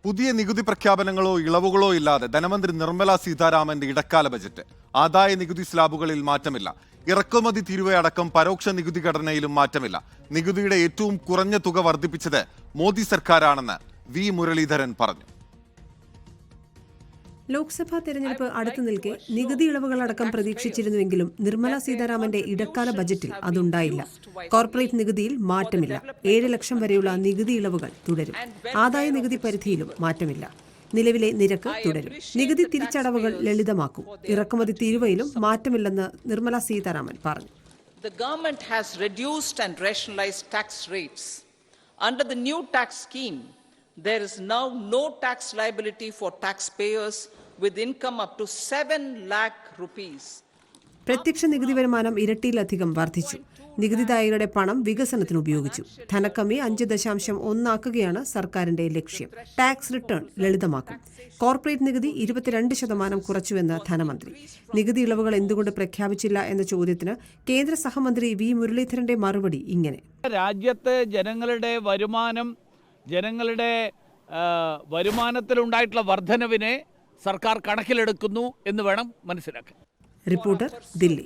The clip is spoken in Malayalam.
പുതിയ നികുതി പ്രഖ്യാപനങ്ങളോ ഇളവുകളോ ഇല്ലാതെ ധനമന്ത്രി നിർമ്മല സീതാരാമന്റെ ഇടക്കാല ബജറ്റ്. ആദായ നികുതി സ്ലാബുകളിൽ മാറ്റമില്ല. ഇറക്കുമതി തീരുവയടക്കം പരോക്ഷ നികുതി ഘടനയിലും മാറ്റമില്ല. നികുതിയുടെ ഏറ്റവും കുറഞ്ഞ തുക വർദ്ധിപ്പിച്ചത് മോദി സർക്കാരാണെന്ന് വി മുരളീധരൻ പറഞ്ഞു. ലോക്സഭാ തെരഞ്ഞെടുപ്പ് അടുത്തു നിൽക്കെ നികുതി ഇളവുകളടക്കം പ്രതീക്ഷിച്ചിരുന്നുവെങ്കിലും നിർമ്മല സീതാരാമന്റെ ഇടക്കാല ബജറ്റിൽ അതുണ്ടായില്ല. കോർപ്പറേറ്റ് നികുതിയിൽ മാറ്റമില്ല. 7 ലക്ഷം വരെയുള്ള നികുതി ഇളവുകൾ തുടരും. ആദായ നികുതി പരിധിയിലും മാറ്റമില്ല. നിലവിലെ നിരക്ക് തുടരും. നികുതി തിരിച്ചടവുകൾ ലളിതമാക്കും. ഇറക്കുമതി തീരുവയിലും മാറ്റമില്ലെന്ന് നിർമ്മല സീതാരാമൻ പറഞ്ഞു. The government has reduced and rationalized tax rates. Under the new tax scheme, there is now no tax liability for taxpayers with income up to 7 lakh rupees. പ്രത്യക്ഷ നികുതി വരുമാനം ഇരട്ടിയിലധികം വർദ്ധിച്ചു. നികുതിദായകരുടെ പണം വികസനത്തിന് ഉപയോഗിച്ചു. ധനക്കമ്മി 5.1 ആക്കുകയാണ് സർക്കാരിന്റെ ലക്ഷ്യം. ടാക്സ് റിട്ടേൺ ലളിതമാക്കും. കോർപ്പറേറ്റ് നികുതി 22% കുറച്ചുവെന്ന് ധനമന്ത്രി. നികുതി ഇളവുകൾ എന്തുകൊണ്ട് പ്രഖ്യാപിച്ചില്ല എന്ന ചോദ്യത്തിന് കേന്ദ്ര സഹമന്ത്രി വി മുരളീധരന്റെ മറുപടി ഇങ്ങനെ: രാജ്യത്തെ ജനങ്ങളുടെ വരുമാനത്തിലുണ്ടായിട്ടുള്ള വർധനവിനെ സർക്കാർ കണക്കിലെടുക്കുന്നു എന്ന് വേണം മനസ്സിലാക്കാൻ. റിപ്പോർട്ടർ, ദില്ലി.